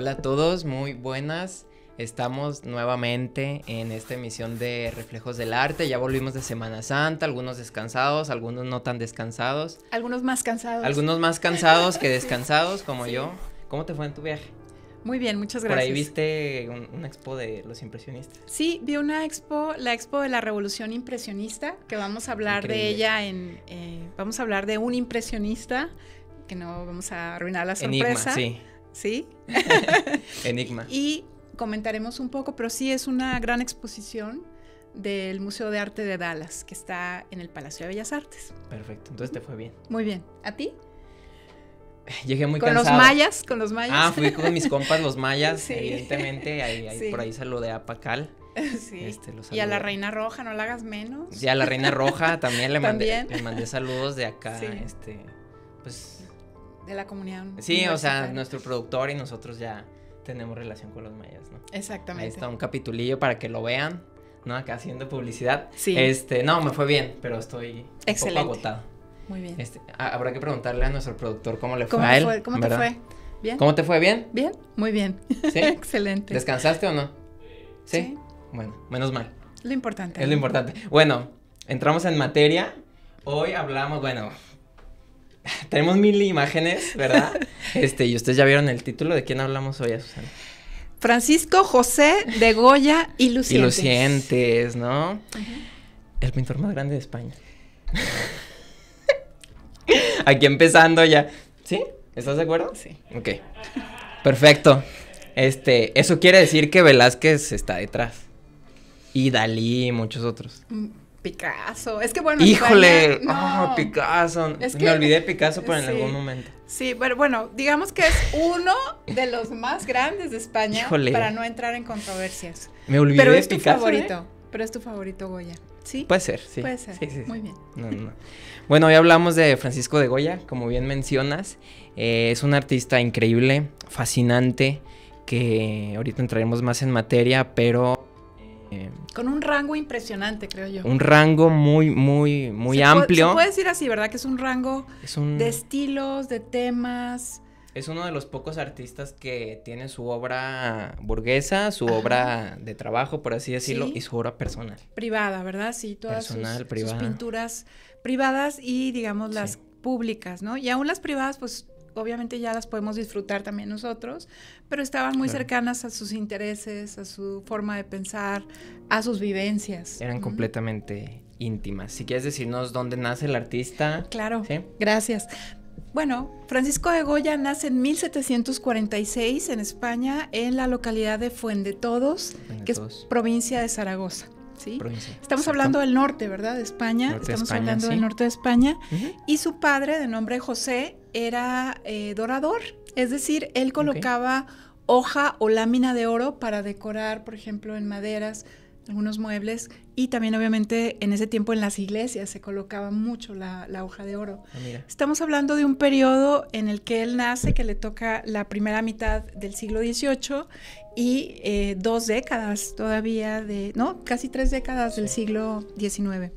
Hola a todos, muy buenas. Estamos nuevamente en esta emisión de Reflejos del Arte. Ya volvimos de Semana Santa, algunos descansados, algunos no tan descansados. Algunos más cansados. Algunos más cansados que descansados, como sí. yo. ¿Cómo te fue en tu viaje? Muy bien, muchas gracias. Por ahí viste una expo de los impresionistas. Sí, vi una expo, la expo de la Revolución Impresionista, que vamos a hablar Increíble. de ella vamos a hablar de un impresionista, que no vamos a arruinar la sorpresa. Enigma, sí. ¿Sí? Enigma. Y comentaremos un poco, pero sí es una gran exposición del Museo de Arte de Dallas, que está en el Palacio de Bellas Artes. Perfecto, entonces te fue bien. Muy bien. ¿A ti? Llegué muy ¿Con cansado. Con los mayas. Ah, fui con mis compas los mayas, Sí. evidentemente, Sí. por ahí saludé a Pacal. Sí. Los Y a la saludé. Reina Roja, no la hagas menos. Y a la Reina Roja también le También. mandé saludos de acá, Sí. pues... De la comunidad. Sí, o sea, universitaria. nuestro productor y nosotros ya tenemos relación con los mayas, ¿no? Exactamente. Ahí está un capitulillo para que lo vean, ¿no? Acá haciendo publicidad. Sí. No, me fue bien, pero estoy Excelente. un poco agotado. Muy bien. Habrá que preguntarle a nuestro productor cómo le fue ¿Cómo a te él, fue? ¿Cómo te ¿verdad? fue? ¿Bien? ¿Cómo te fue? ¿Bien? ¿Bien? Muy bien. ¿Sí? Excelente. ¿Descansaste o no? ¿Sí? Sí. Bueno, menos mal. Lo importante. Es lo importante. Bueno, entramos en materia. Hoy hablamos, bueno, tenemos 1000 imágenes, ¿verdad? Y ustedes ya vieron el título. ¿De quién hablamos hoy, Susana? Francisco José de Goya y Lucientes. Y Lucientes, ¿no? Uh-huh. El pintor más grande de España. Aquí empezando ya. ¿Sí? ¿Estás de acuerdo? Sí. Ok. Perfecto. Eso quiere decir que Velázquez está detrás. Y Dalí y muchos otros. Picasso. Es que bueno. ¡Híjole! España, no. Picasso. Es Me que- olvidé de Picasso, pero en sí. algún momento. Sí, pero bueno, digamos que es uno de los más grandes de España. Híjole. Para no entrar en controversias. Me olvidé Pero de es tu Picasso. favorito. Pero es tu favorito Goya. ¿Sí? Puede ser, sí. Puede ser. Sí. Muy bien. No. Bueno, hoy hablamos de Francisco de Goya, como bien mencionas. Es un artista increíble, fascinante, que ahorita entraremos más en materia, pero Con un rango impresionante, creo yo. un rango muy amplio. Se puede decir así, ¿verdad? Que es un rango Es un de estilos, de temas. Es uno de los pocos artistas que tiene su obra burguesa, su Ajá. obra de trabajo, por así decirlo, Sí. y su obra personal. Privada, ¿verdad? Sí, todas Personal, sus privada. pinturas privadas y, digamos, las Sí. públicas, ¿no? Y aún las privadas, pues, obviamente ya las podemos disfrutar también nosotros, pero estaban muy Claro. cercanas a sus intereses, a su forma de pensar, a sus vivencias. Eran Ujú. completamente íntimas. Si quieres decirnos dónde nace el artista. Claro, ¿Sí? gracias. Bueno, Francisco de Goya nace en 1746 en España, en la localidad de Fuendetodos, que es Fuendetodos. provincia de Zaragoza, ¿sí? Provincia. Estamos Exacto. hablando del norte, ¿verdad? De España. Norte de Estamos España, hablando sí. del norte de España. Ujú. Y su padre, de nombre José, era dorador. Es decir, él colocaba hoja o lámina de oro para decorar, por ejemplo, en maderas, algunos muebles. Y también, obviamente, en ese tiempo en las iglesias se colocaba mucho la hoja de oro. Ah, mira. Estamos hablando de un periodo en el que él nace, que le toca la primera mitad del siglo XVIII y 2 décadas todavía casi 3 décadas del siglo XIX.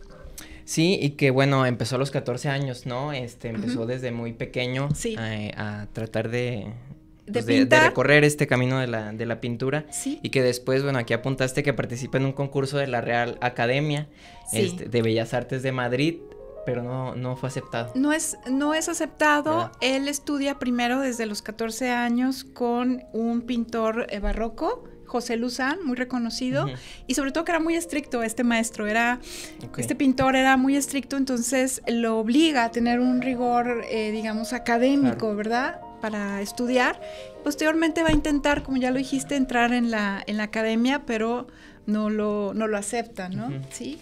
Sí, y que bueno, empezó a los 14 años, ¿no? Empezó Ujú. desde muy pequeño Sí. a tratar de pintar. recorrer este camino de la pintura. Sí. Y que después, bueno, aquí apuntaste que participa en un concurso de la Real Academia Sí. de Bellas Artes de Madrid, pero no fue aceptado. No es aceptado. ¿Verdad? Él estudia primero desde los 14 años con un pintor barroco, José Luzán, muy reconocido, Ujú. y sobre todo que era muy estricto este maestro, Ok. este pintor era muy estricto, entonces lo obliga a tener un rigor, digamos, académico, Claro. ¿verdad? Para estudiar. Posteriormente va a intentar, como ya lo dijiste, entrar en la academia, pero no lo aceptan, ¿no? Ujú. Sí.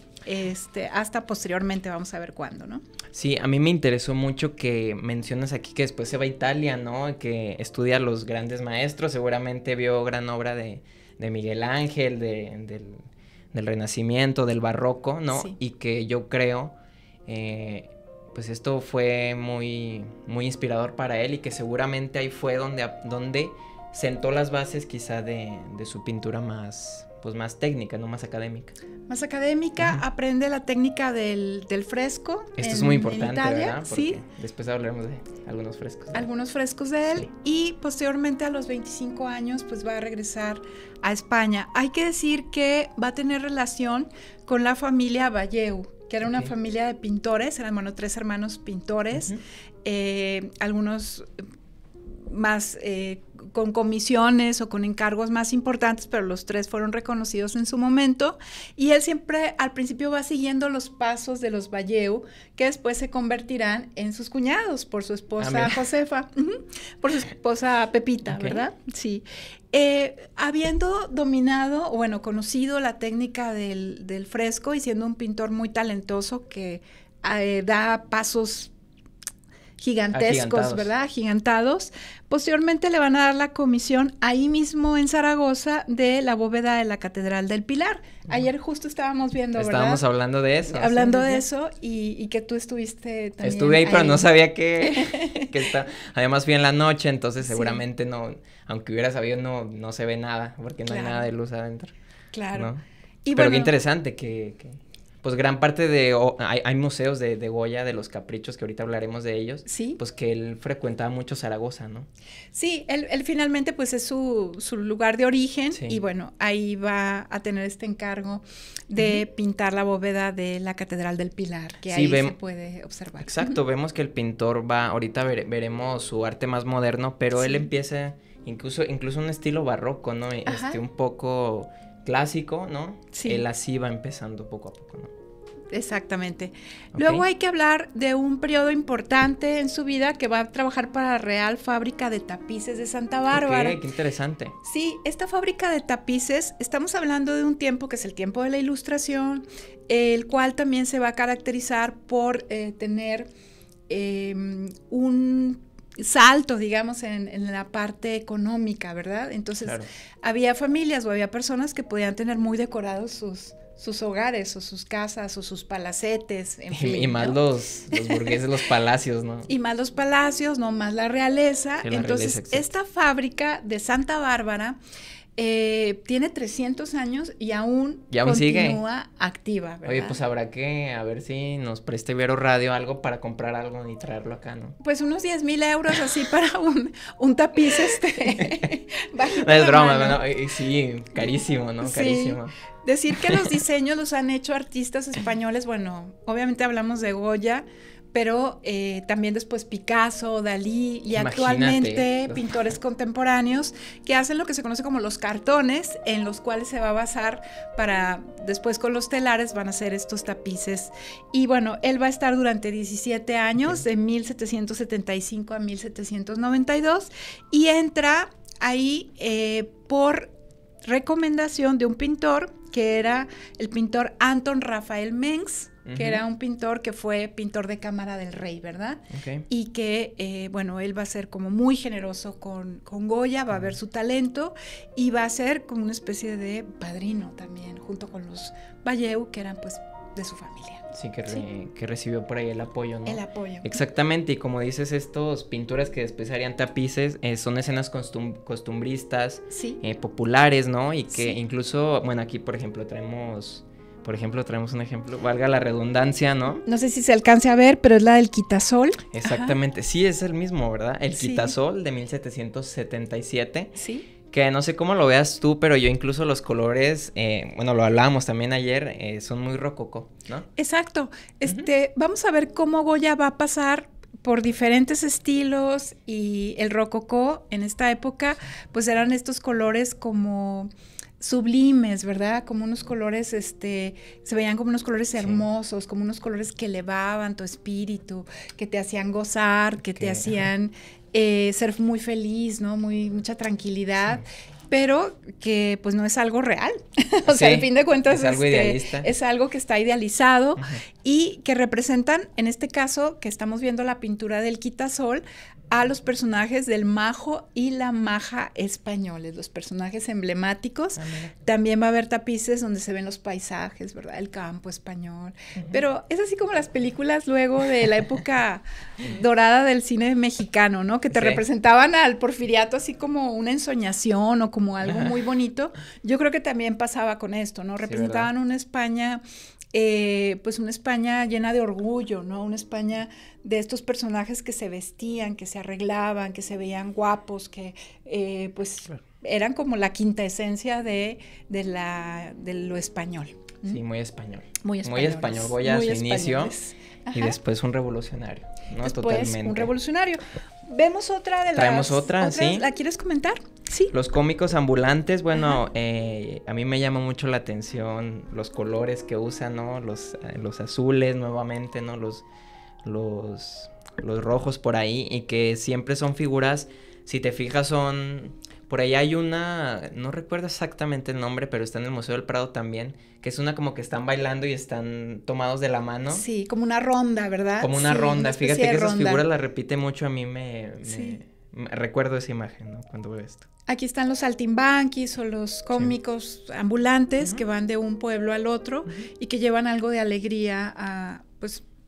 Hasta posteriormente vamos a ver cuándo, ¿no? Sí, a mí me interesó mucho que mencionas aquí que después se va a Italia, ¿no? Que estudia a los grandes maestros, seguramente vio gran obra de Miguel Ángel, del Renacimiento, del Barroco, ¿no? Sí. Y que yo creo, pues esto fue muy inspirador para él y que seguramente ahí fue donde sentó las bases quizá de su pintura más pues más técnica, no más académica. Más académica, aprende la técnica del fresco. Esto es muy importante, Italia, ¿verdad? Porque sí. Después hablaremos de algunos frescos. Algunos frescos de él, sí. Y posteriormente a los 25 años pues va a regresar a España. Hay que decir que va a tener relación con la familia Valleu, que era una familia de pintores, eran, bueno, 3 hermanos pintores, algunos más con comisiones o con encargos más importantes, pero los 3 fueron reconocidos en su momento, y él siempre al principio va siguiendo los pasos de los Valleu, que después se convertirán en sus cuñados por su esposa Josefa, por su esposa Pepita, ¿verdad? Sí. Habiendo dominado, bueno, conocido la técnica del fresco y siendo un pintor muy talentoso que da pasos gigantescos, ¿verdad? Agigantados. Posteriormente le van a dar la comisión ahí mismo en Zaragoza de la bóveda de la Catedral del Pilar. Ayer justo estábamos viendo, ¿verdad? Estábamos hablando de eso. Hablando de eso y que tú estuviste también. Estuve ahí, pero no sabía que está. Además fui en la noche, entonces seguramente no, aunque hubiera sabido, no se ve nada, porque no hay nada de luz adentro. Claro. ¿No? Y pero qué interesante que pues gran parte de, hay museos de Goya, de los caprichos, que ahorita hablaremos de ellos, sí, pues que él frecuentaba mucho Zaragoza, ¿no? Sí, él finalmente pues es su lugar de origen, y bueno, ahí va a tener este encargo de pintar la bóveda de la Catedral del Pilar, que ahí se puede observar. Exacto, vemos que el pintor ahorita veremos su arte más moderno, pero él empieza incluso un estilo barroco, ¿no? Un poco clásico, ¿no? Sí. Él así va empezando poco a poco, ¿no? Exactamente. Luego hay que hablar de un periodo importante en su vida, que va a trabajar para la Real Fábrica de Tapices de Santa Bárbara. Qué interesante. Sí, esta fábrica de tapices, estamos hablando de un tiempo que es el tiempo de la Ilustración, el cual también se va a caracterizar por tener un salto, digamos, en la parte económica, ¿verdad? Entonces, había familias o había personas que podían tener muy decorados sus hogares o sus casas o sus palacetes, en fin. Y más los burgueses, los palacios, ¿no? Y más los palacios, no más la realeza. Entonces, esta fábrica de Santa Bárbara tiene 300 años y aún continúa sigue activa, ¿verdad? Oye, pues habrá que a ver si nos presta Ibero Radio algo para comprar algo y traerlo acá, ¿no? Pues unos 10,000 euros así para un tapiz No es broma, ¿no? Sí, carísimo, ¿no? Sí. Carísimo. Decir que los diseños los han hecho artistas españoles, bueno, obviamente hablamos de Goya, pero también después Picasso, Dalí y actualmente pintores contemporáneos que hacen lo que se conoce como los cartones, en los cuales se va a basar para después con los telares van a hacer estos tapices. Y bueno, él va a estar durante 17 años, de 1775 a 1792, y entra ahí por recomendación de un pintor que era el pintor Anton Rafael Mengs, que era un pintor que fue pintor de cámara del rey, ¿verdad? Y que, bueno, él va a ser como muy generoso con Goya, va a ver su talento y va a ser como una especie de padrino también, junto con los Valleu, que eran pues de su familia. Sí, que recibió por ahí el apoyo, ¿no? El apoyo. Exactamente, y como dices, estos pinturas que después harían tapices son escenas costumbristas, populares, ¿no? Y que incluso, bueno, aquí por ejemplo traemos un ejemplo, valga la redundancia, ¿no? No sé si se alcance a ver, pero es la del quitasol. Exactamente, sí, es el mismo, ¿verdad? El quitasol de 1777. Sí. Que no sé cómo lo veas tú, pero yo incluso los colores, bueno, lo hablábamos también ayer, son muy rococó, ¿no? Exacto. Vamos a ver cómo Goya va a pasar por diferentes estilos, y el rococó en esta época, pues eran estos colores como sublimes, ¿verdad? Como unos colores, se veían como unos colores hermosos, como unos colores que elevaban tu espíritu, que te hacían gozar, que te hacían ser muy feliz, ¿no? Mucha tranquilidad, pero que pues no es algo real. O sea, al fin de cuentas es algo idealista. Es algo que está idealizado y que representan, en este caso, que estamos viendo la pintura del quitasol, a los personajes del Majo y la Maja españoles, los personajes emblemáticos. También va a haber tapices donde se ven los paisajes, ¿verdad? El campo español. Pero es así como las películas luego de la época dorada del cine mexicano, ¿no? Que te representaban al Porfiriato así como una ensoñación o como algo muy bonito. Yo creo que también pasaba con esto, ¿no? Sí, Representaban ¿verdad? una España, pues una España llena de orgullo, ¿no? Una España de estos personajes que se vestían, que se arreglaban, que se veían guapos, que pues Claro. eran como la quinta esencia de lo español. Sí, muy español. Muy Muy español, españoles. Goya a Muy su inicio españoles. y Ajá. después un revolucionario, ¿no? Después Totalmente. un revolucionario. Vemos otra de las... Traemos otra, sí. ¿La quieres comentar? Sí. Los cómicos ambulantes, bueno, a mí me llama mucho la atención los colores que usan, ¿no? Los azules nuevamente, ¿no? Los rojos por ahí y que siempre son figuras, si te fijas son... Por ahí hay una, no recuerdo exactamente el nombre, pero está en el Museo del Prado también, que es una como que están bailando y están tomados de la mano. Sí, como una ronda, ¿verdad? Como una Sí, ronda, una especie fíjate de que esas ronda. figuras las repite mucho, a mí Sí. me recuerdo esa imagen, ¿no? Cuando veo esto. Aquí están los saltimbanquis o los cómicos ambulantes que van de un pueblo al otro y que llevan algo de alegría a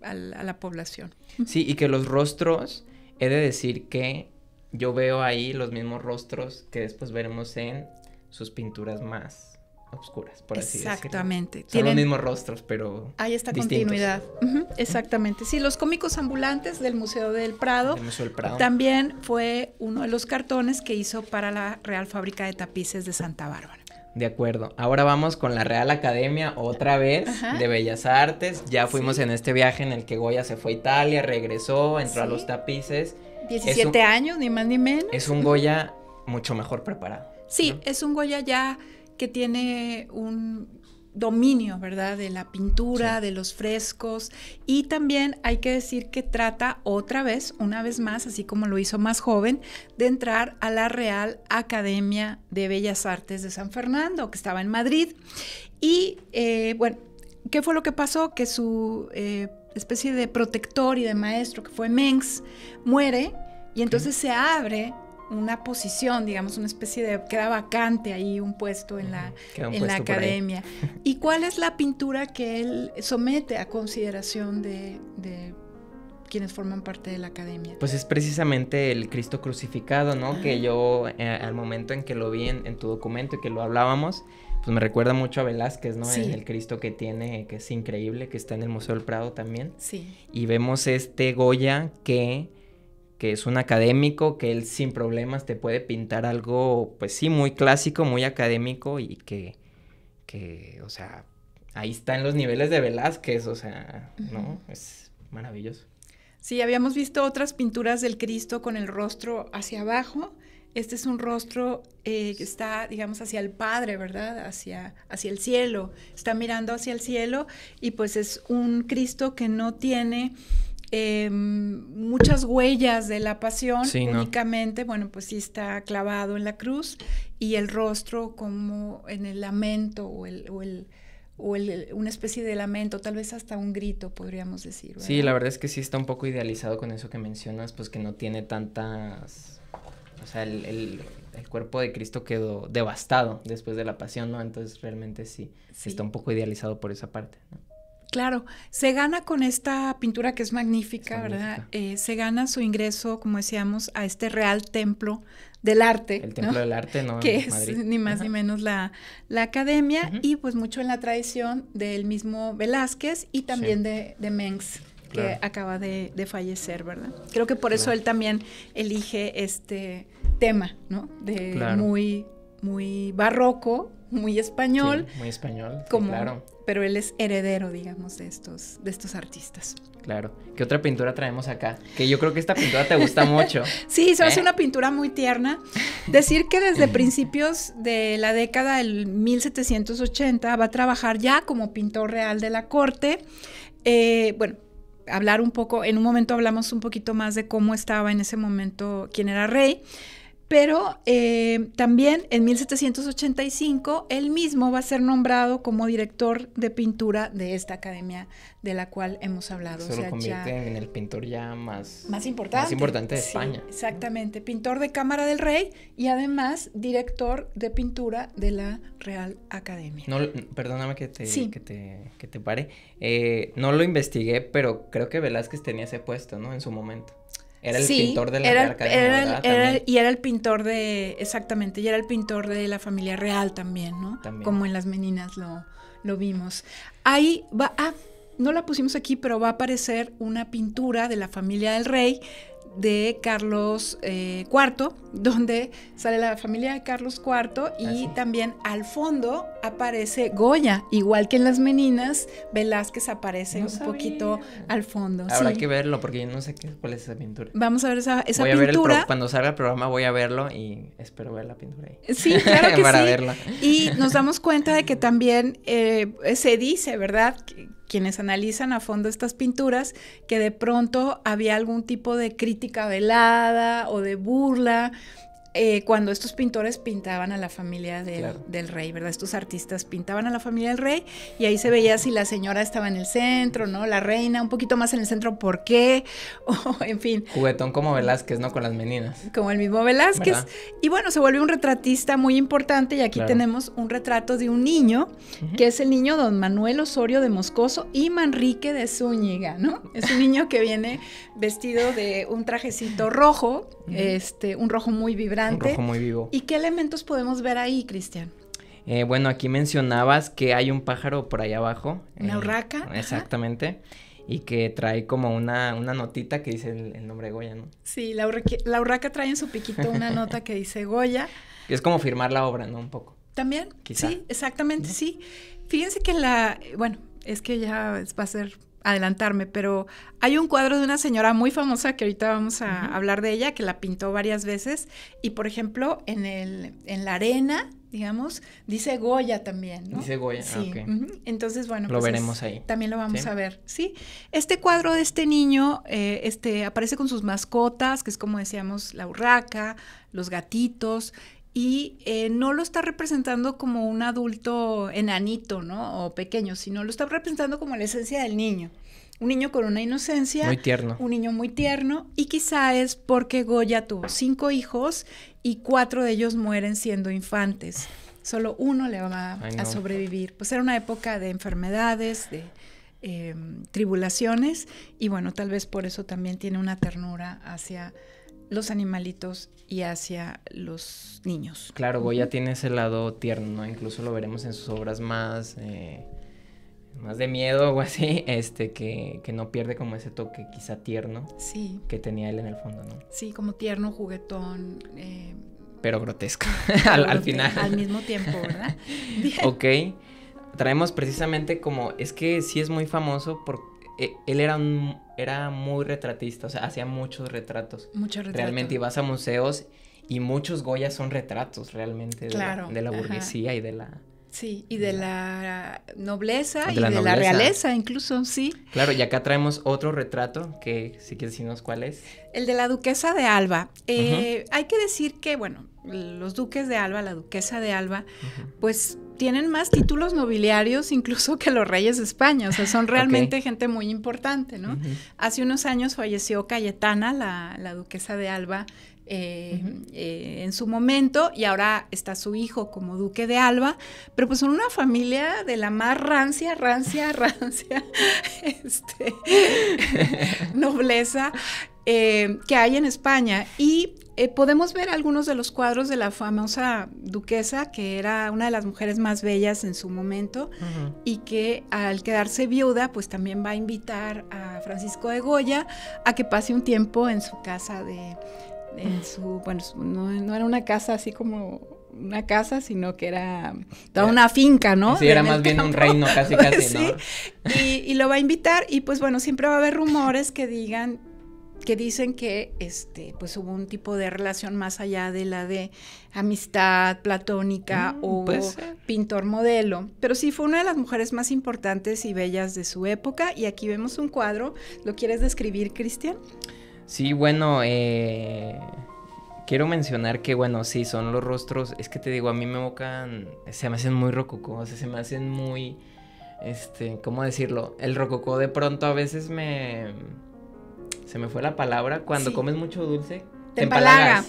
la población. Sí, y que los rostros, he de decir que yo veo ahí los mismos rostros que después veremos en sus pinturas más oscuras, por así decirlo. Exactamente. Son los mismos rostros, pero hay esta distintos. continuidad. Exactamente. Sí, los cómicos ambulantes del Museo del Prado. Del Museo del Prado. También fue uno de los cartones que hizo para la Real Fábrica de Tapices de Santa Bárbara. De acuerdo. Ahora vamos con la Real Academia otra vez de Bellas Artes. Ya fuimos en este viaje en el que Goya se fue a Italia, regresó, entró a los tapices. 17 años, ni más ni menos. Es un Goya mucho mejor preparado. Sí, ¿no? es un Goya ya que tiene un dominio, ¿verdad? De la pintura, de los frescos, y también hay que decir que trata otra vez, una vez más, así como lo hizo más joven, de entrar a la Real Academia de Bellas Artes de San Fernando, que estaba en Madrid. Y bueno, ¿qué fue lo que pasó? Que su especie de protector y de maestro, que fue Mengs, muere, y entonces se abre una posición, digamos, una especie de... queda vacante ahí un puesto en la academia. ¿Y cuál es la pintura que él somete a consideración de quienes forman parte de la academia? Pues es precisamente el Cristo crucificado, ¿no? Que yo, al momento en que lo vi en tu documento y que lo hablábamos, pues me recuerda mucho a Velázquez, ¿no? Sí. El Cristo que tiene, que es increíble, que está en el Museo del Prado también. Sí. Y vemos este Goya que es un académico, que él sin problemas te puede pintar algo, pues sí, muy clásico, muy académico y que o sea, ahí están los niveles de Velázquez, o sea, ¿no? Es maravilloso. Sí, habíamos visto otras pinturas del Cristo con el rostro hacia abajo. Este es un rostro que está, digamos, hacia el Padre, ¿verdad? Hacia el cielo. Está mirando hacia el cielo y pues es un Cristo que no tiene... muchas huellas de la pasión, sí, únicamente, ¿no? Bueno, pues sí está clavado en la cruz y el rostro como en el lamento una especie de lamento, tal vez hasta un grito, podríamos decir, ¿verdad? Sí, la verdad es que sí está un poco idealizado con eso que mencionas, pues que no tiene tantas... O sea, el cuerpo de Cristo quedó devastado después de la pasión, ¿no? Entonces realmente sí. Está un poco idealizado por esa parte, ¿no? Claro, se gana con esta pintura que es magnífica, ¿verdad? Se gana su ingreso, como decíamos, a este Real Templo del Arte. El Templo, ¿no? Del Arte, ¿no? Que es ni más ni menos la academia, y pues mucho en la tradición del mismo Velázquez y también de Mengs, que acaba de fallecer, ¿verdad? Creo que por eso él también elige este tema, ¿no? De muy, muy barroco, muy español. Sí, muy español, como, claro. Pero él es heredero, digamos, de estos artistas. Claro. ¿Qué otra pintura traemos acá? Que yo creo que esta pintura te gusta mucho. Sí, se hace una pintura muy tierna. Decir que desde principios de la década del 1780 va a trabajar ya como pintor real de la corte. Bueno, hablar un poco, en un momento hablamos un poquito más de cómo estaba en ese momento, quién era rey. Pero también en 1785 él mismo va a ser nombrado como director de pintura de esta academia de la cual hemos hablado. Se lo convierte en el pintor ya más importante de España. Exactamente, pintor de Cámara del Rey y además director de pintura de la Real Academia. No, perdóname que te pare. No lo investigué, pero creo que Velázquez tenía ese puesto, ¿no? En su momento. Era el sí, pintor de la Real Academia, ¿verdad? Y era el pintor exactamente, y era el pintor de la familia real también, ¿no? También. Como en Las Meninas lo vimos. Ahí va, no la pusimos aquí, pero va a aparecer una pintura de la familia del rey de Carlos IV, donde sale la familia de Carlos IV y también al fondo aparece Goya, igual que en Las Meninas, Velázquez aparece poquito al fondo. Habrá que verlo porque yo no sé cuál es esa pintura. Vamos a ver esa voy pintura. A ver cuando salga el programa voy a verlo y espero ver la pintura ahí. Sí, claro que para sí. verla. Y nos damos cuenta de que también se dice, ¿verdad?, quienes analizan a fondo estas pinturas, que de pronto había algún tipo de crítica velada o de burla cuando estos pintores pintaban a la familia del rey, ¿verdad? Estos artistas pintaban a la familia del rey y ahí se veía si la señora estaba en el centro, ¿no? La reina, un poquito más en el centro, ¿por qué? O, en fin. Juguetón como Velázquez, ¿no? Con Las Meninas. Como el mismo Velázquez. ¿Verdad? Y bueno, se vuelve un retratista muy importante y aquí tenemos un retrato de un niño, que es el niño don Manuel Osorio de Moscoso y Manrique de Zúñiga, ¿no? Es un niño que viene vestido de un trajecito rojo, un rojo muy vibrante. Un rojo muy vivo. ¿Y qué elementos podemos ver ahí, Cristian? Bueno, aquí mencionabas que hay un pájaro por ahí abajo. Una urraca. Exactamente. Ajá. Y que trae como una notita que dice el nombre de Goya, ¿no? Sí, la urraca trae en su piquito una nota que dice Goya. Es como firmar la obra, ¿no? Un poco. También, quizá. Sí, exactamente, sí. Fíjense que bueno, es que ya va a ser adelantarme, pero hay un cuadro de una señora muy famosa que ahorita vamos a hablar de ella, que la pintó varias veces, y por ejemplo, en la arena, digamos, dice Goya también, ¿no? Dice Goya, sí. Okay. Entonces, bueno, lo veremos ahí. También lo vamos a ver, ¿sí? Este cuadro de este niño, aparece con sus mascotas, que es como decíamos, la urraca, los gatitos, y no lo está representando como un adulto enanito, ¿no? O pequeño, sino lo está representando como la esencia del niño. Un niño con una inocencia. Muy tierno. Un niño muy tierno. Y quizá es porque Goya tuvo 5 hijos y 4 de ellos mueren siendo infantes. Solo uno le va a sobrevivir. Pues era una época de enfermedades, de tribulaciones. Y bueno, tal vez por eso también tiene una ternura hacia los animalitos y hacia los niños. Claro, Goya tiene ese lado tierno, ¿no? Incluso lo veremos en sus obras más de miedo o así, que no pierde como ese toque quizá tierno que tenía él en el fondo, ¿no? Sí, como tierno, juguetón. Pero grotesco, al final. Al mismo tiempo, ¿verdad? Bien. Ok, traemos precisamente como, es que sí es muy famoso porque él era muy retratista, o sea, hacía muchos retratos. Muchos retratos. Realmente, y vas a museos y muchos Goyas son retratos realmente de la burguesía y de la... Sí, y de la nobleza y de la realeza incluso, sí. Claro, y acá traemos otro retrato que si quieres decirnos cuál es. El de la duquesa de Alba. Hay que decir que, bueno, los duques de Alba, la duquesa de Alba, pues tienen más títulos nobiliarios incluso que los reyes de España, o sea, son realmente gente muy importante, ¿no? Hace unos años falleció Cayetana, la duquesa de Alba, en su momento, y ahora está su hijo como duque de Alba, pero pues son una familia de la más rancia nobleza que hay en España, y podemos ver algunos de los cuadros de la famosa duquesa, que era una de las mujeres más bellas en su momento, y que al quedarse viuda, pues también va a invitar a Francisco de Goya a que pase un tiempo en su casa no era una casa así como una casa, sino que era toda una finca, ¿no? Sí, era más bien un reino, casi, sí. ¿no? Y lo va a invitar, y pues bueno, siempre va a haber rumores que dicen que pues hubo un tipo de relación más allá de la de amistad platónica o pintor modelo, pero sí fue una de las mujeres más importantes y bellas de su época, y aquí vemos un cuadro. ¿Lo quieres describir, Cristian? Sí, bueno, quiero mencionar que, bueno, sí, son los rostros, es que te digo, a mí me evocan, se me hacen muy rococó, o sea, se me hacen muy, ¿cómo decirlo? El rococó de pronto a veces se me fue la palabra, cuando comes mucho dulce, Te empalaga,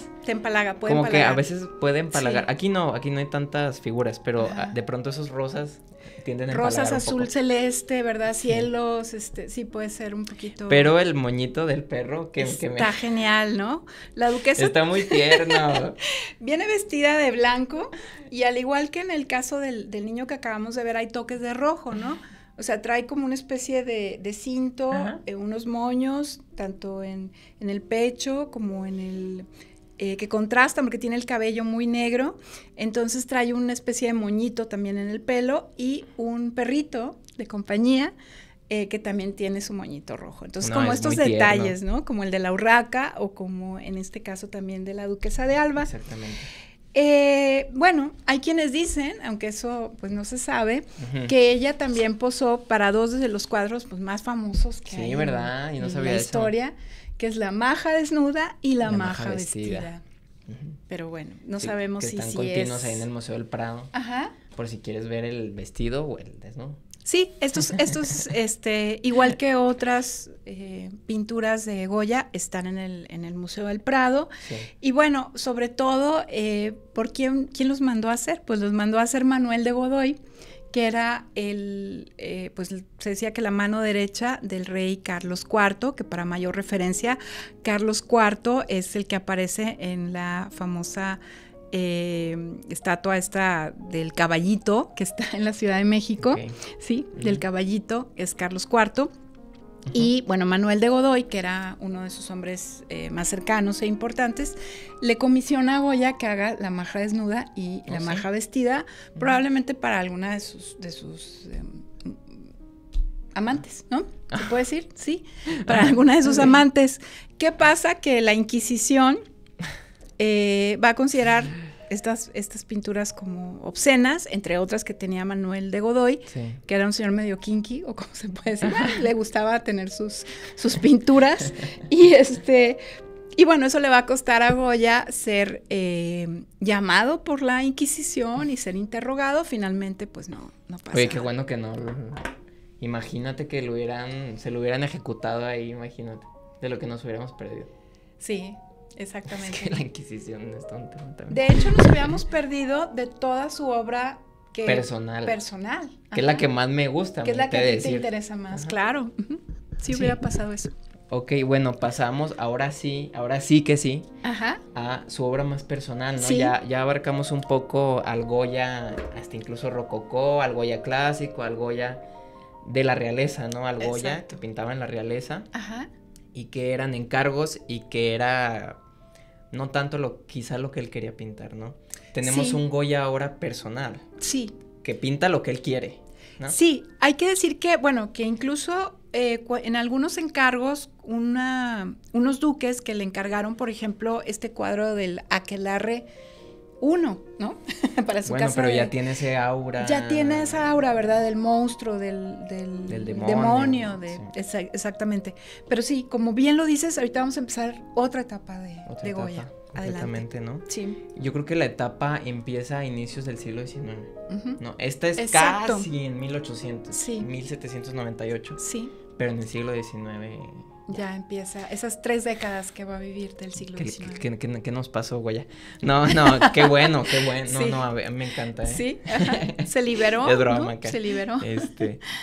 puede como empalagar. que a veces puede empalagar. Sí. Aquí no hay tantas figuras, pero de pronto esos rosas tienden a empalagar Rosas, un azul, poco. celeste, ¿verdad? Cielos, sí puede ser un poquito. Pero el moñito del perro Está genial, ¿no? La duquesa está muy tierno. viene vestida de blanco y al igual que en el caso del niño que acabamos de ver, hay toques de rojo, ¿no? O sea, trae como una especie de cinto, unos moños, tanto en el pecho como en el... que contrastan porque tiene el cabello muy negro, entonces trae una especie de moñito también en el pelo y un perrito de compañía que también tiene su moñito rojo. Entonces, como estos detalles, ¿no? Como el de la urraca o como en este caso también de la duquesa de Alba. Exactamente. Bueno, hay quienes dicen, aunque eso pues no se sabe, que ella también posó para dos de los cuadros pues más famosos que hay ¿verdad? Y no sabía la eso. historia, que es la maja desnuda y la maja vestida. Pero bueno, no sabemos si están sí continuos es... ahí en el Museo del Prado. Por si quieres ver el vestido o el desnudo. Sí, estos igual que otras pinturas de Goya, están en el Museo del Prado. Sí. Y bueno, sobre todo, ¿por quién los mandó a hacer? Pues los mandó a hacer Manuel de Godoy, que era pues se decía que la mano derecha del rey Carlos IV, que para mayor referencia, Carlos IV es el que aparece en la famosa... estatua esta del caballito que está en la Ciudad de México, sí, del caballito, es Carlos IV. Y bueno, Manuel de Godoy, que era uno de sus hombres más cercanos e importantes, le comisiona a Goya que haga la maja desnuda y la maja vestida, probablemente para alguna de sus amantes, ¿no? ¿Se puede decir? Sí, para alguna de sus amantes. ¿Qué pasa? Que la Inquisición va a considerar estas pinturas como obscenas, entre otras que tenía Manuel de Godoy, que era un señor medio kinky, o como se puede decir, le gustaba tener sus pinturas, y bueno, eso le va a costar a Goya ser llamado por la Inquisición y ser interrogado. Finalmente, pues no pasa. Oye, qué bueno que no. Imagínate que se lo hubieran ejecutado ahí, imagínate, de lo que nos hubiéramos perdido. Sí. Exactamente. Es que la Inquisición es tonta también. De hecho, nos habíamos perdido de toda su obra personal. Que es la que más me gusta. Que es la que a ti te interesa más, claro. Sí, hubiera pasado eso. Ok, bueno, pasamos, ahora sí que sí, a su obra más personal, ¿no? Sí. Ya abarcamos un poco al Goya, hasta incluso rococó, al Goya clásico, al Goya de la realeza, ¿no? Al Goya que pintaba en la realeza. Y que eran encargos y que era... no tanto quizá lo que él quería pintar, ¿no? Tenemos un Goya ahora personal. Sí. Que pinta lo que él quiere, ¿no? Sí, hay que decir que, bueno, que incluso en algunos encargos, unos duques que le encargaron, por ejemplo, este cuadro del Aquelarre I, ¿no? Para su casa. Bueno, pero ya tiene ese aura. Ya tiene esa aura, ¿verdad? Del monstruo, del demonio. Exactamente. Pero sí, como bien lo dices, ahorita vamos a empezar otra etapa de Goya. Completamente, adelante. ¿no? Sí. Yo creo que la etapa empieza a inicios del siglo XIX, ¿no? Esta es casi en 1800, 1798. Sí. Pero en el siglo XIX... ya empieza esas 3 décadas que va a vivir del siglo XIX. ¿Qué nos pasó, Goya? No, qué bueno. Sí. No, a mí me encanta, ¿eh? Sí, se liberó, es broma, ¿no? Se liberó.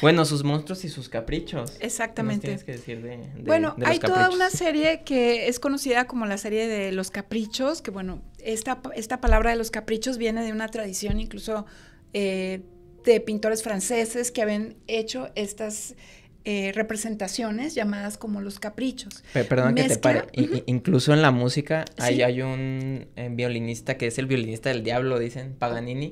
Bueno, sus monstruos y sus caprichos. Exactamente. ¿Qué nos tienes que decir de bueno, los hay caprichos? toda una serie que es conocida como la serie de los caprichos, que bueno, esta palabra de los caprichos viene de una tradición incluso de pintores franceses que habían hecho estas... representaciones llamadas como los caprichos. Perdón que te pare. Incluso en la música hay un violinista que es el violinista del diablo, dicen, Paganini.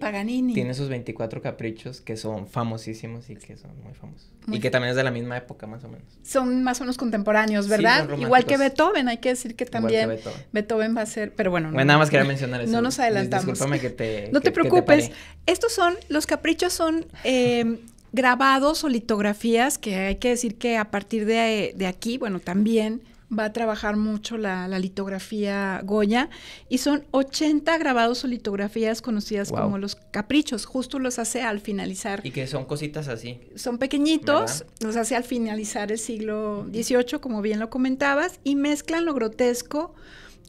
Tiene sus 24 caprichos que son famosísimos y que son muy famosos. Y que también es de la misma época, más o menos. Son más o menos contemporáneos, ¿verdad? Sí, igual que Beethoven, hay que decir que también Beethoven va a ser, pero bueno. Nada más quería mencionar eso. No nos adelantamos. Discúlpame que te... No te preocupes. Estos son, los caprichos son... grabados o litografías, que hay que decir que a partir de aquí, bueno, también va a trabajar mucho la litografía Goya, y son 80 grabados o litografías conocidas como los caprichos, justo los hace al finalizar. Y que son cositas así. Son pequeñitos, ¿verdad? Los hace al finalizar el siglo XVIII, como bien lo comentabas, y mezclan lo grotesco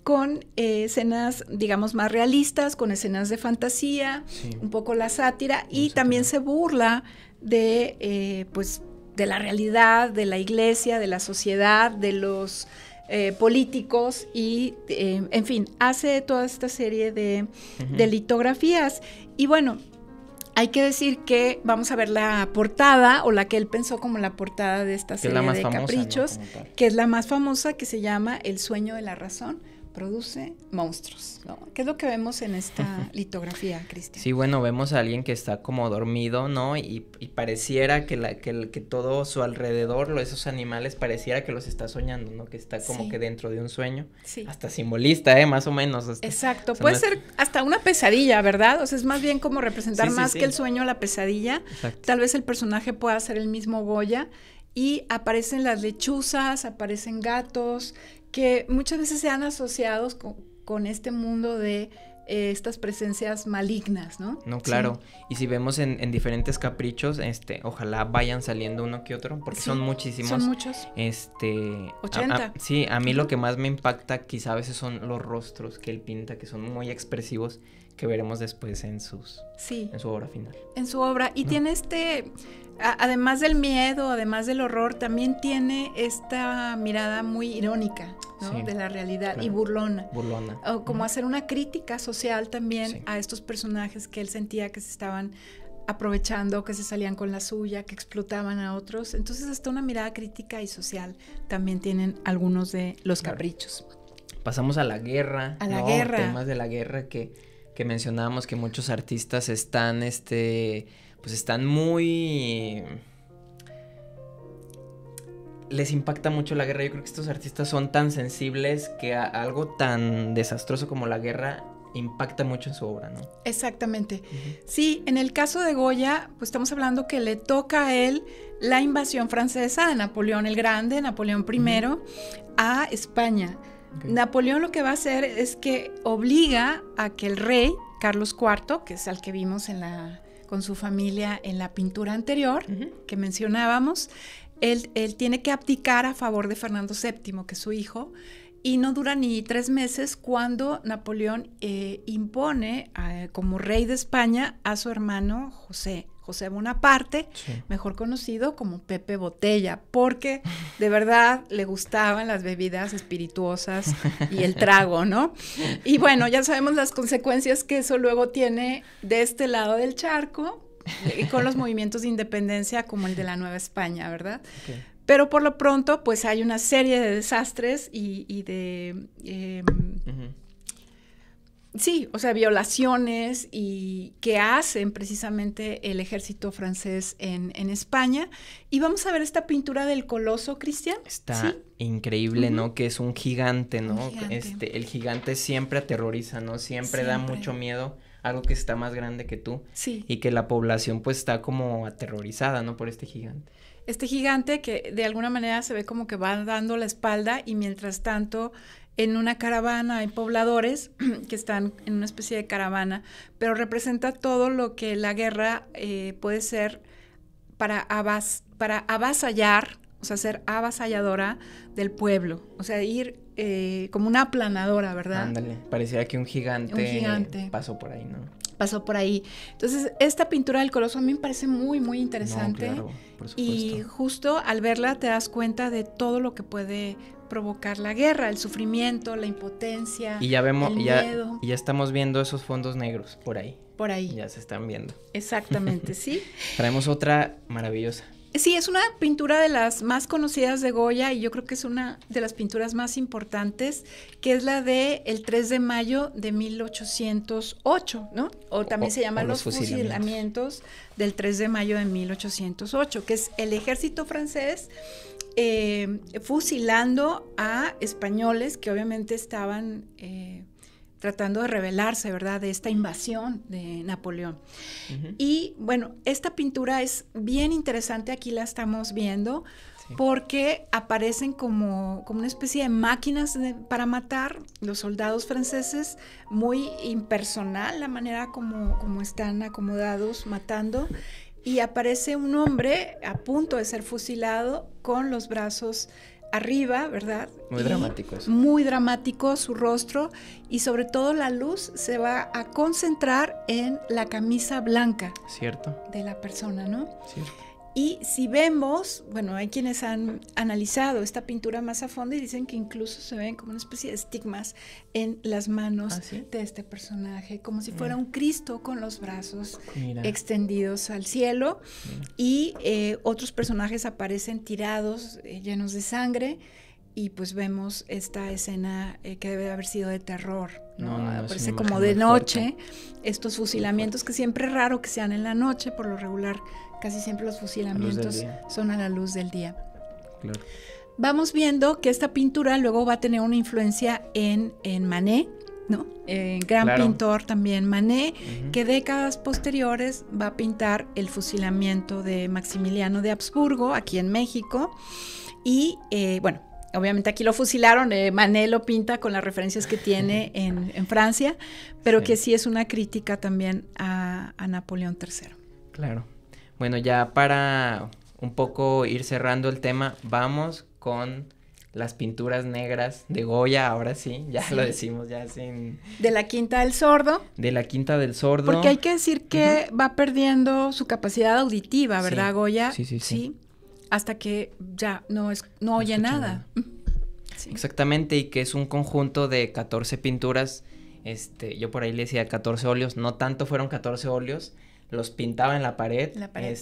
con escenas, digamos, más realistas, con escenas de fantasía, un poco la sátira, y también se burla de, pues, de la realidad, de la iglesia, de la sociedad, de los políticos y, en fin, hace toda esta serie de litografías. Y bueno, hay que decir que vamos a ver la portada, o la que él pensó como la portada de esta serie de caprichos, ¿no? Que es la más famosa, que se llama El sueño de la razón produce monstruos, ¿no? ¿Qué es lo que vemos en esta litografía, Cristian? Sí, bueno, vemos a alguien que está como dormido, ¿no? Y pareciera que todo su alrededor, esos animales, pareciera que los está soñando, ¿no? Que está como que dentro de un sueño. Sí. Hasta simbolista, más o menos. Exacto. Puede ser hasta una pesadilla, ¿verdad? O sea, es más bien como representar más que el sueño, la pesadilla. Exacto. Tal vez el personaje pueda ser el mismo Goya. Y aparecen las lechuzas, aparecen gatos, que muchas veces se han asociado con este mundo de estas presencias malignas, ¿no? No, claro. Sí. Y si vemos en diferentes caprichos, ojalá vayan saliendo uno que otro, porque son muchísimos. Son muchos. 80. Sí, a mí lo que más me impacta quizá a veces son los rostros que él pinta, que son muy expresivos, que veremos después en su obra final. En su obra. Y tiene además del miedo, además del horror, también tiene esta mirada muy irónica, ¿no? Sí, de la realidad, claro. Y burlona. O como hacer una crítica social también a estos personajes que él sentía que se estaban aprovechando, que se salían con la suya, que explotaban a otros. Entonces hasta una mirada crítica y social también tienen algunos de los caprichos. Pasamos a la guerra. A la guerra. Temas de la guerra que mencionábamos, que muchos artistas están, pues están muy... Les impacta mucho la guerra. Yo creo que estos artistas son tan sensibles que algo tan desastroso como la guerra impacta mucho en su obra, ¿no? Exactamente. Sí, en el caso de Goya, pues estamos hablando que le toca a él la invasión francesa de Napoleón el Grande, Napoleón I, a España. Okay. Napoleón lo que va a hacer es que obliga a que el rey, Carlos IV, que es al que vimos con su familia en la pintura anterior, que mencionábamos, él tiene que abdicar a favor de Fernando VII, que es su hijo, y no dura ni 3 meses cuando Napoleón impone como rey de España a su hermano José Bonaparte, mejor conocido como Pepe Botella, porque de verdad le gustaban las bebidas espirituosas y el trago, ¿no? Y bueno, ya sabemos las consecuencias que eso luego tiene de este lado del charco, con los movimientos de independencia como el de la Nueva España, ¿verdad? Okay. Pero por lo pronto, pues hay una serie de desastres y de... Sí, o sea, violaciones y que hacen precisamente el ejército francés en España. Y vamos a ver esta pintura del Coloso, Cristian. Está increíble, ¿no? Que es un gigante, ¿no? Un gigante. El gigante siempre aterroriza, ¿no? Siempre da mucho miedo, algo que está más grande que tú. Sí. Y que la población pues está como aterrorizada, ¿no? Por este gigante. Este gigante que de alguna manera se ve como que va dando la espalda y mientras tanto... En una caravana hay pobladores que están en una especie de caravana, pero representa todo lo que la guerra puede ser para avasallar, o sea, ser avasalladora del pueblo, o sea, ir como una aplanadora, ¿verdad? Ándale, parecía que un gigante pasó por ahí, ¿no? Pasó por ahí. Entonces, esta pintura del Coloso a mí me parece muy, muy interesante. No, claro, por supuesto. Y justo al verla te das cuenta de todo lo que puede provocar la guerra, el sufrimiento, la impotencia, y ya vemos, el miedo. Y ya estamos viendo esos fondos negros por ahí. Por ahí. Ya se están viendo. Exactamente, sí. Traemos otra maravillosa. Sí, es una pintura de las más conocidas de Goya y yo creo que es una de las pinturas más importantes, que es la de el 3 de mayo de 1808, ¿no? O también se llama los fusilamientos del 3 de mayo de 1808, que es el ejército francés fusilando a españoles que obviamente estaban tratando de rebelarse, ¿verdad?, de esta invasión de Napoleón. Y bueno, esta pintura es bien interesante, aquí la estamos viendo, porque aparecen como una especie de máquinas para matar los soldados franceses, muy impersonal la manera como están acomodados matando, y aparece un hombre a punto de ser fusilado con los brazos arriba, ¿verdad? Muy dramático eso. Muy dramático su rostro y sobre todo la luz se va a concentrar en la camisa blanca. Cierto. De la persona, ¿no? Cierto. Y si vemos, bueno, hay quienes han analizado esta pintura más a fondo y dicen que incluso se ven como una especie de estigmas en las manos de este personaje, como si fuera un Cristo con los brazos extendidos al cielo. Y otros personajes aparecen tirados, llenos de sangre, y pues vemos esta escena que debe haber sido de terror, ¿no? Aparece como de noche, estos fusilamientos que siempre es raro que sean en la noche, por lo regular casi siempre los fusilamientos son a la luz del día. Claro. Vamos viendo que esta pintura luego va a tener una influencia en Manet, ¿no? Gran pintor también Manet, que décadas posteriores va a pintar el fusilamiento de Maximiliano de Habsburgo aquí en México. Y bueno, obviamente aquí lo fusilaron, Manet lo pinta con las referencias que tiene en Francia, pero que sí es una crítica también a Napoleón III. Claro. Bueno, ya para un poco ir cerrando el tema, vamos con las pinturas negras de Goya, ahora sí, ya lo decimos ya sin... De la Quinta del Sordo. De la Quinta del Sordo. Porque hay que decir que va perdiendo su capacidad auditiva, ¿verdad, Goya? Sí. Hasta que ya no oye nada. Sí. Exactamente, y que es un conjunto de 14 pinturas, yo por ahí le decía 14 óleos, no tanto fueron 14 óleos, los pintaba en la pared.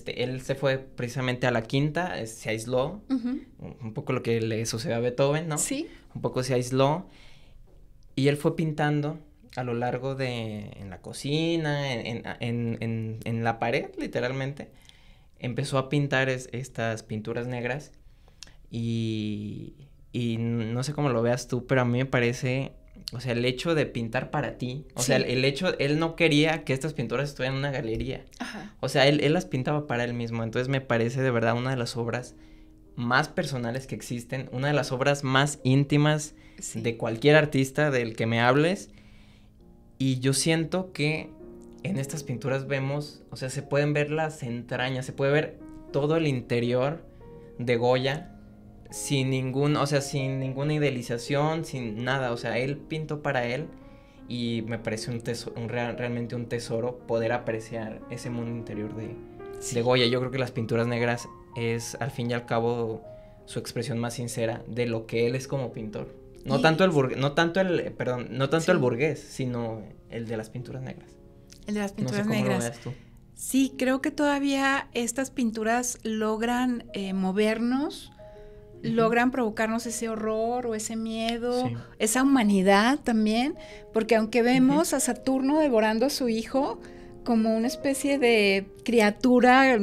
Él se fue precisamente a la quinta, se aisló, un poco lo que le sucedió a Beethoven, ¿no? Sí. Un poco se aisló, y él fue pintando a lo largo en la cocina, en la pared, literalmente. Empezó a pintar estas pinturas negras, y no sé cómo lo veas tú, pero a mí me parece... O sea, el hecho de pintar para ti, o sea, el hecho, él no quería que estas pinturas estuvieran en una galería. Ajá. O sea, él las pintaba para él mismo, entonces me parece de verdad una de las obras más personales que existen, una de las obras más íntimas de cualquier artista del que me hables, y yo siento que en estas pinturas vemos, o sea, se pueden ver las entrañas, se puede ver todo el interior de Goya, sin ninguna idealización, sin nada, o sea, él pintó para él, y me parece realmente un tesoro poder apreciar ese mundo interior de Goya. Yo creo que las pinturas negras es, al fin y al cabo, su expresión más sincera de lo que él es como pintor. No tanto el burgués, sino el de las pinturas negras. El de las pinturas negras. No sé cómo lo veas tú. Sí, creo que todavía estas pinturas logran movernos, logran provocarnos ese horror o ese miedo, esa humanidad también, porque aunque vemos a Saturno devorando a su hijo como una especie de criatura,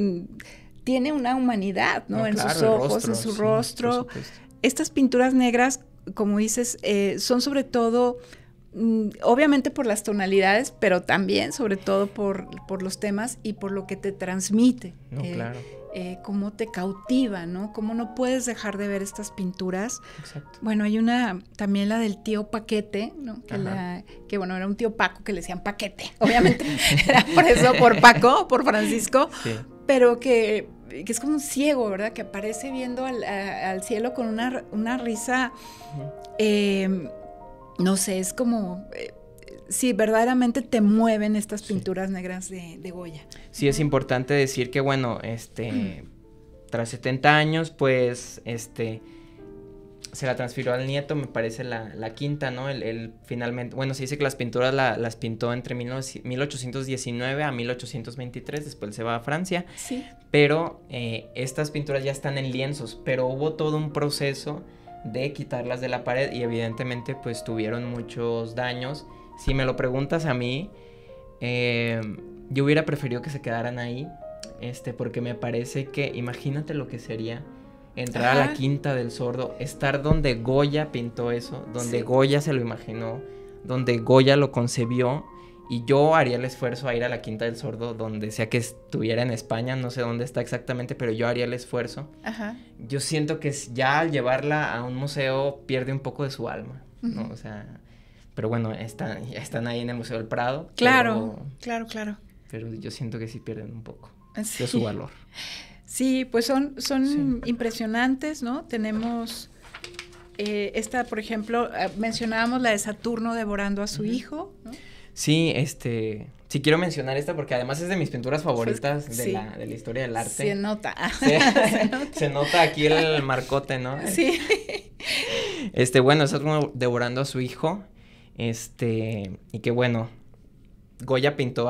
tiene una humanidad, ¿no? En sus ojos, en su rostro. Estas pinturas negras, como dices, son sobre todo, obviamente por las tonalidades, pero también sobre todo por los temas y por lo que te transmite. Claro. Cómo te cautiva, ¿no? Cómo no puedes dejar de ver estas pinturas. Exacto. Bueno, hay también la del tío Paquete, ¿no? Que bueno, era un tío Paco que le decían Paquete, obviamente, era por eso, por Paco, por Francisco, pero que es como un ciego, ¿verdad? Que aparece viendo al cielo con una risa, no sé, es como... sí, verdaderamente te mueven estas pinturas negras de Goya. Sí, es importante decir que, bueno, tras 70 años, pues, se la transfirió al nieto, me parece la quinta, ¿no? Él finalmente, bueno, se dice que las pinturas las pintó entre 1819 a 1823, después se va a Francia. Sí. Pero estas pinturas ya están en lienzos, pero hubo todo un proceso de quitarlas de la pared y evidentemente, pues, tuvieron muchos daños. Si me lo preguntas a mí, yo hubiera preferido que se quedaran ahí, porque me parece que, imagínate lo que sería entrar a la Quinta del Sordo, estar donde Goya pintó eso, donde Goya se lo imaginó, donde Goya lo concebió, y yo haría el esfuerzo a ir a la Quinta del Sordo, donde sea que estuviera en España, no sé dónde está exactamente, pero yo haría el esfuerzo. Ajá. Yo siento que ya al llevarla a un museo pierde un poco de su alma, ¿no? O sea... Pero bueno, están ahí en el Museo del Prado. Claro. Pero yo siento que sí pierden un poco de su valor. Sí, pues son impresionantes, ¿no? Tenemos esta, por ejemplo, mencionábamos la de Saturno devorando a su hijo, ¿no? Sí, sí quiero mencionar esta porque además es de mis pinturas favoritas de la historia del arte. Se nota. Se nota aquí el marcote, ¿no? Sí. Bueno, Saturno devorando a su hijo, y que bueno, Goya pintó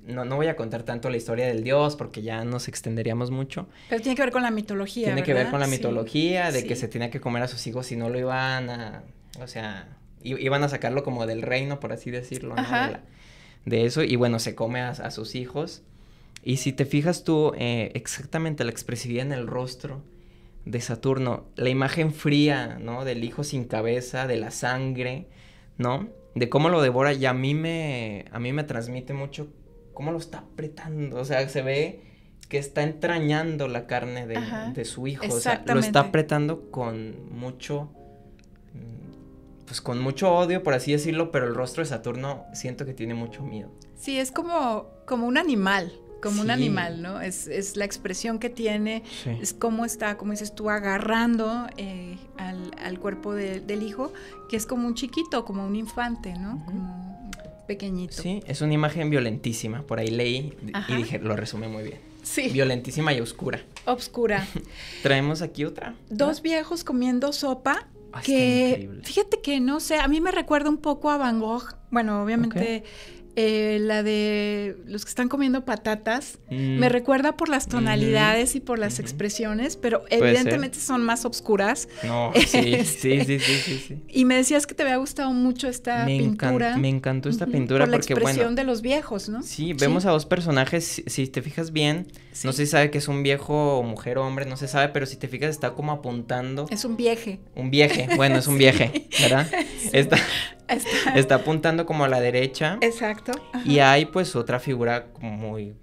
no voy a contar tanto la historia del dios porque ya nos extenderíamos mucho. Pero tiene que ver con la mitología, Tiene que ver con la Sí. mitología, de que se tenía que comer a sus hijos si no lo iban a, o sea, iban a sacarlo como del reino, por así decirlo, ¿no? De eso, y bueno, se come a sus hijos. Y si te fijas tú, exactamente la expresividad en el rostro de Saturno, la imagen fría, ¿no? Del hijo sin cabeza, de la sangre, ¿no? De cómo lo devora, y a mí me transmite mucho cómo lo está apretando, o sea, se ve que está entrañando la carne de su hijo, o sea, lo está apretando con mucho, pues con mucho odio, por así decirlo, pero el rostro de Saturno siento que tiene mucho miedo. Sí, es como un animal. Como un animal, ¿no? Es la expresión que tiene, es cómo está, como dices tú, agarrando al cuerpo del hijo, que es como un chiquito, como un infante, ¿no? Como un pequeñito. Sí, es una imagen violentísima, por ahí leí y dije, lo resume muy bien. Sí. Violentísima y oscura. Obscura. Traemos aquí otra. Dos viejos comiendo sopa. Que, fíjate que, no sé, a mí me recuerda un poco a Van Gogh. Bueno, obviamente... la de los que están comiendo patatas, me recuerda por las tonalidades y por las expresiones, pero evidentemente son más obscuras. No, sí. Y me decías que te había gustado mucho esta pintura. Me encantó esta pintura por la porque, expresión de los viejos, ¿no? Sí, vemos a dos personajes, si te fijas bien, no se sabe que es un viejo o mujer o hombre, no se sabe, pero si te fijas está como apuntando. Es un vieje. Un vieje, bueno, es un vieje, ¿verdad? Sí. Está apuntando como a la derecha. Exacto. Ajá. Y hay pues otra figura como muy,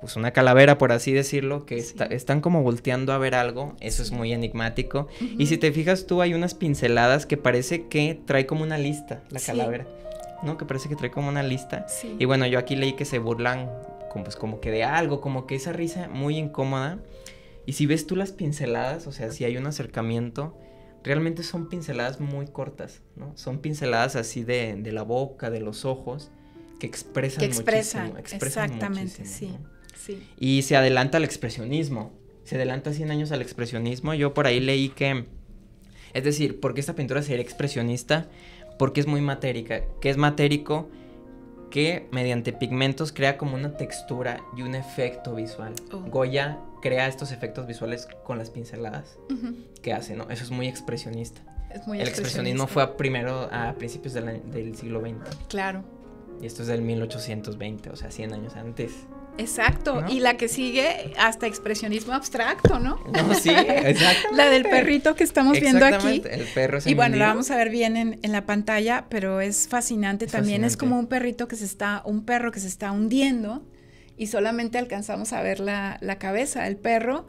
pues una calavera, por así decirlo, que están como volteando a ver algo. Eso es muy enigmático. Y si te fijas tú, hay unas pinceladas que parece que trae como una lista, la calavera, ¿no? Que parece que trae como una lista. Sí. Y bueno, yo aquí leí que se burlan como que de algo, como que esa risa muy incómoda. Y si ves tú las pinceladas, o sea, si hay un acercamiento... Realmente son pinceladas muy cortas, ¿no? Son pinceladas así de la boca, de los ojos, que expresan muchísimo. Exactamente, muchísimo, ¿no? sí. Y se adelanta al expresionismo, se adelanta 100 años al expresionismo. Yo por ahí leí que, es decir, ¿por qué esta pintura sería expresionista? Porque es muy matérica. ¿Qué es matérico? Que mediante pigmentos crea como una textura y un efecto visual. Goya crea estos efectos visuales con las pinceladas que hace, ¿no? Eso es muy expresionista. El expresionismo fue a principios del siglo XX. Claro. Y esto es del 1820, o sea, 100 años antes. Exacto, ¿no? Y la que sigue hasta expresionismo abstracto, ¿no? No, sí, exacto. La del perrito que estamos viendo aquí. El perro es y bueno, la vamos a ver bien en la pantalla, pero es fascinante también. Es como un perro que se está hundiendo y solamente alcanzamos a ver la cabeza del perro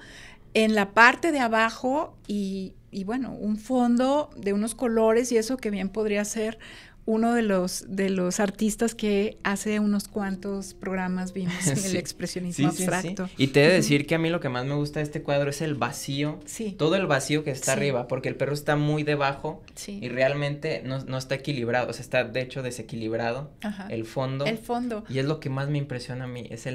en la parte de abajo y bueno, un fondo de unos colores y eso que bien podría ser uno de los artistas que hace unos cuantos programas vimos en el expresionismo abstracto. Sí. Y te he de decir que a mí lo que más me gusta de este cuadro es el vacío, todo el vacío que está arriba, porque el perro está muy debajo y realmente no está equilibrado, o sea, está de hecho desequilibrado el fondo. Y es lo que más me impresiona a mí, es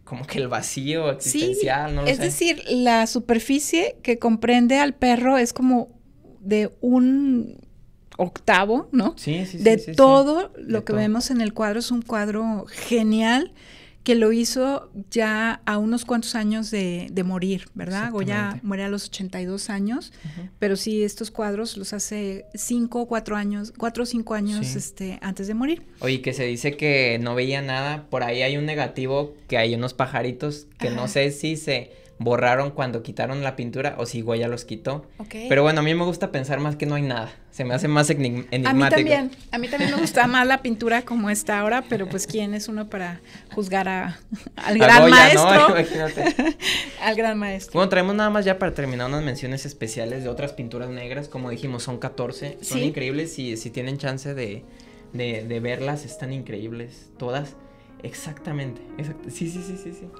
como que el vacío existencial, no lo sé. Es decir, la superficie que comprende al perro es como de un octavo, ¿no? Todo lo que vemos en el cuadro. Es un cuadro genial que lo hizo ya a unos cuantos años de morir, ¿verdad? Goya muere a los 82 años, pero sí, estos cuadros los hace 4 o 5 años antes de morir. Oye, que se dice que no veía nada, por ahí hay un negativo, que hay unos pajaritos que no sé si se borraron cuando quitaron la pintura o si Goya los quitó. Pero bueno, a mí me gusta pensar más que no hay nada. Se me hace más enigmático. A mí también me gusta más la pintura como está ahora, pero pues ¿quién es uno para juzgar al gran Goya, maestro? ¿No? Imagínate. Al gran maestro. Bueno, traemos nada más ya para terminar unas menciones especiales de otras pinturas negras. Como dijimos, son 14. Son increíbles y si tienen chance de verlas, están increíbles todas. Exactamente. Sí. ¿Sí?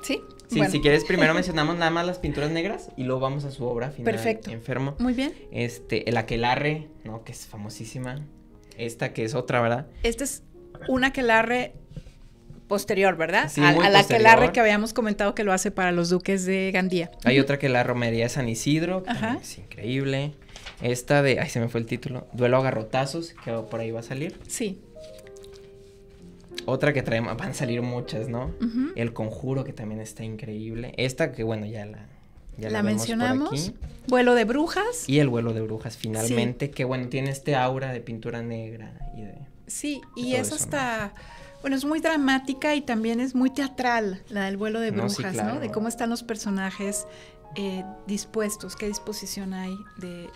Sí, bueno. Si quieres, primero mencionamos nada más las pinturas negras y luego vamos a su obra final. Perfecto. Enfermo. Muy bien. El aquelarre, ¿no? Que es famosísima. Esta que es otra, ¿verdad? Esta es una aquelarre posterior, ¿verdad? Sí, a la aquelarre que habíamos comentado que lo hace para los duques de Gandía. Hay otra que es la romería de San Isidro, que es increíble. Esta de, se me fue el título, Duelo a garrotazos, que por ahí va a salir. Sí. Otra que van a salir muchas, ¿no? El Conjuro, que también está increíble. Esta que, bueno, ya la mencionamos. Por aquí. Vuelo de brujas. Y el vuelo de brujas, finalmente, que, bueno, tiene este aura de pintura negra y de... Sí, y es hasta... ¿no? Bueno, es muy dramática y también es muy teatral la del vuelo de brujas, sí, claro. ¿no? De cómo están los personajes dispuestos, qué disposición hay,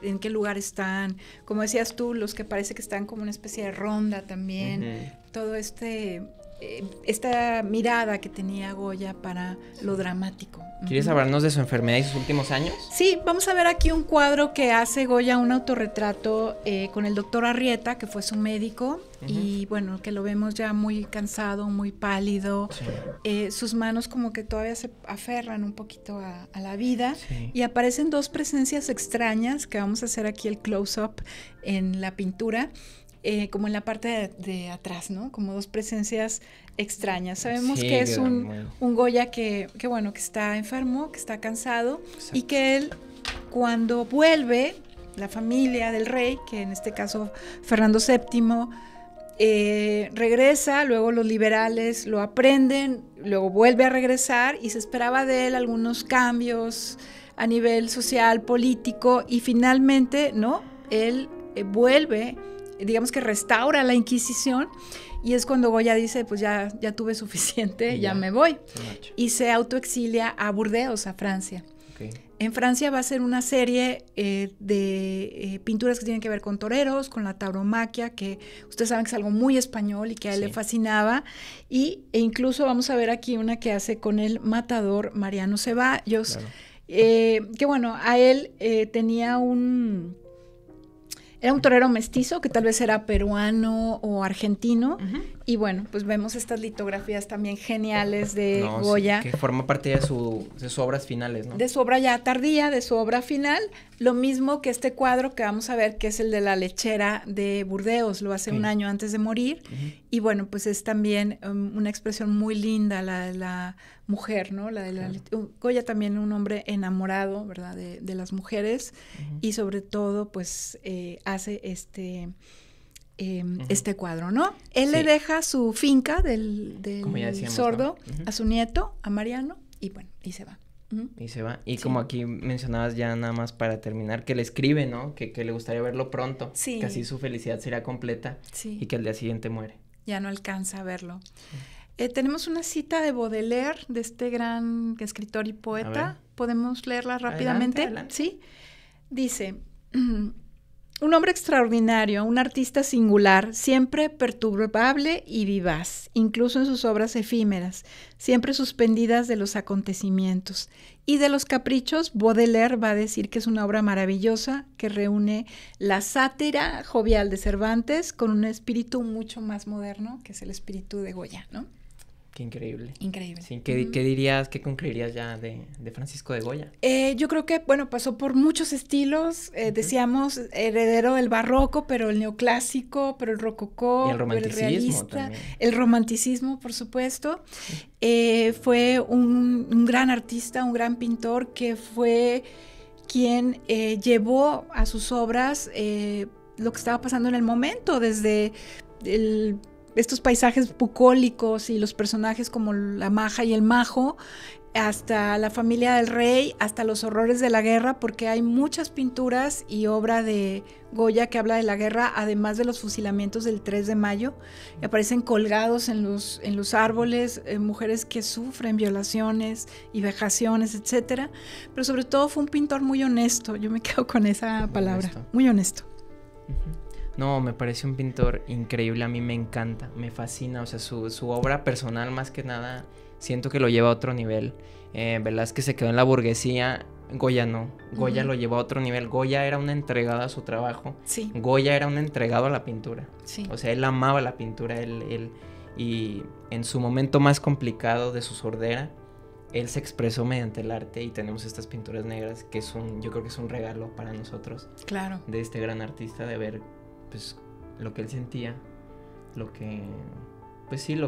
en qué lugar están. Como decías tú, los que parece que están como una especie de ronda también. Todo esta mirada que tenía Goya para lo dramático. ¿Quieres hablarnos de su enfermedad y sus últimos años? Sí, vamos a ver aquí un cuadro que hace Goya, un autorretrato con el doctor Arrieta, que fue su médico, y bueno, que lo vemos ya muy cansado, muy pálido, sus manos como que todavía se aferran un poquito a la vida, y aparecen dos presencias extrañas, que vamos a hacer aquí el close-up en la pintura, como en la parte de atrás, ¿no? Como dos presencias extrañas. Sabemos que es un Goya que bueno, que está enfermo, que está cansado. Exacto. Y que él, cuando vuelve, la familia del rey, que en este caso Fernando VII, regresa, luego los liberales lo aprenden, luego vuelve a regresar y se esperaba de él algunos cambios a nivel social, político, y finalmente, ¿no? Él vuelve, digamos que restaura la Inquisición, y es cuando Goya dice, pues ya tuve suficiente, ya me voy. Y se autoexilia a Burdeos, a Francia. Okay. En Francia va a ser una serie de pinturas que tienen que ver con toreros, con la tauromaquia, que ustedes saben que es algo muy español y que a él le fascinaba. E incluso vamos a ver aquí una que hace con el matador Mariano Ceballos, claro. Que bueno, a él tenía era un torero mestizo, que tal vez era peruano o argentino, y bueno, pues vemos estas litografías también geniales de Goya. Sí, que forma parte de sus obras finales, ¿no? De su obra ya tardía, de su obra final, lo mismo que este cuadro que vamos a ver, que es el de la lechera de Burdeos, lo hace un año antes de morir, y bueno, pues es también una expresión muy linda, la de la mujer, ¿no? Goya también un hombre enamorado, ¿verdad? De las mujeres, y sobre todo, pues, hace este cuadro, ¿no? Él le deja su finca del sordo, ¿no? A su nieto, a Mariano, y bueno, y se va. Y se va. Y como aquí mencionabas ya nada más para terminar, que le escribe, ¿no? Que le gustaría verlo pronto. Sí. Que así su felicidad sería completa. Sí. Y que al día siguiente muere. Ya no alcanza a verlo. Tenemos una cita de Baudelaire, de este gran escritor y poeta. ¿Podemos leerla rápidamente? Adelante. Sí. Dice... Un hombre extraordinario, un artista singular, siempre perturbable y vivaz, incluso en sus obras efímeras, siempre suspendidas de los acontecimientos. Y de los caprichos, Baudelaire va a decir que es una obra maravillosa que reúne la sátira jovial de Cervantes con un espíritu mucho más moderno, que es el espíritu de Goya, ¿no? Qué increíble. Increíble. Sí, ¿qué dirías, qué concluirías ya de Francisco de Goya? Yo creo que, bueno, pasó por muchos estilos, decíamos, heredero del barroco, pero el neoclásico, pero el rococó, y el romanticismo, el realista, también. El romanticismo, por supuesto. Fue un gran artista, un gran pintor, que fue quien llevó a sus obras lo que estaba pasando en el momento, desde estos paisajes bucólicos y los personajes como la maja y el majo, hasta la familia del rey, hasta los horrores de la guerra, porque hay muchas pinturas y obra de Goya que habla de la guerra, además de los fusilamientos del 3 de mayo, y aparecen colgados en los árboles, mujeres que sufren violaciones y vejaciones, etcétera. Pero sobre todo fue un pintor muy honesto, yo me quedo con esa palabra, muy honesto. No, me parece un pintor increíble, a mí me encanta, me fascina, o sea, su obra personal más que nada, siento que lo lleva a otro nivel. Velázquez se quedó en la burguesía, Goya no, Goya lo llevó a otro nivel. Goya era un entregado a su trabajo, sí. Goya era un entregado a la pintura, sí. O sea, él amaba la pintura, él y en su momento más complicado de su sordera, él se expresó mediante el arte y tenemos estas pinturas negras que yo creo que es un regalo para nosotros. Claro. De este gran artista, de ver pues lo que él sentía, lo que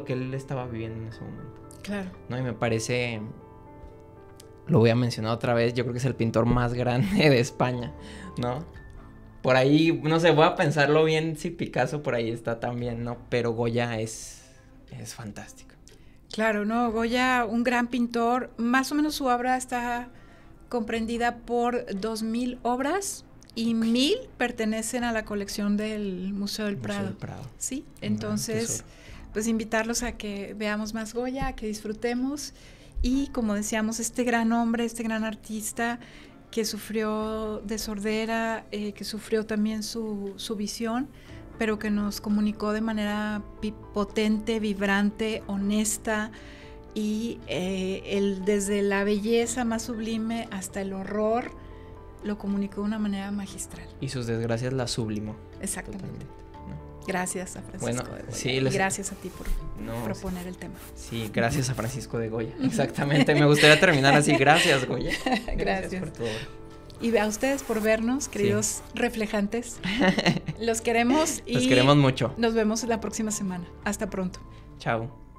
él estaba viviendo en ese momento. Claro. No, y me parece, lo voy a mencionar otra vez, yo creo que es el pintor más grande de España, ¿no? Por ahí, no sé, voy a pensarlo bien si Picasso por ahí está también, ¿no? Pero Goya es fantástico. Claro, no, Goya, un gran pintor, más o menos su obra está comprendida por 2,000 obras y 1,000 pertenecen a la colección del Museo del Prado. Sí, entonces, pues invitarlos a que veamos más Goya, a que disfrutemos y como decíamos, este gran hombre, este gran artista que sufrió de sordera, que sufrió también su visión, pero que nos comunicó de manera potente, vibrante, honesta y desde la belleza más sublime hasta el horror lo comunicó de una manera magistral. Y sus desgracias las sublimó. Exactamente. ¿No? Gracias a Francisco de Goya. Sí, y gracias a ti por proponer el tema. Sí, gracias a Francisco de Goya. Exactamente, me gustaría terminar así. Gracias, Goya. Gracias por tu obra. Y a ustedes por vernos, queridos reflejantes. Los queremos y los queremos mucho. Nos vemos la próxima semana. Hasta pronto. Chao.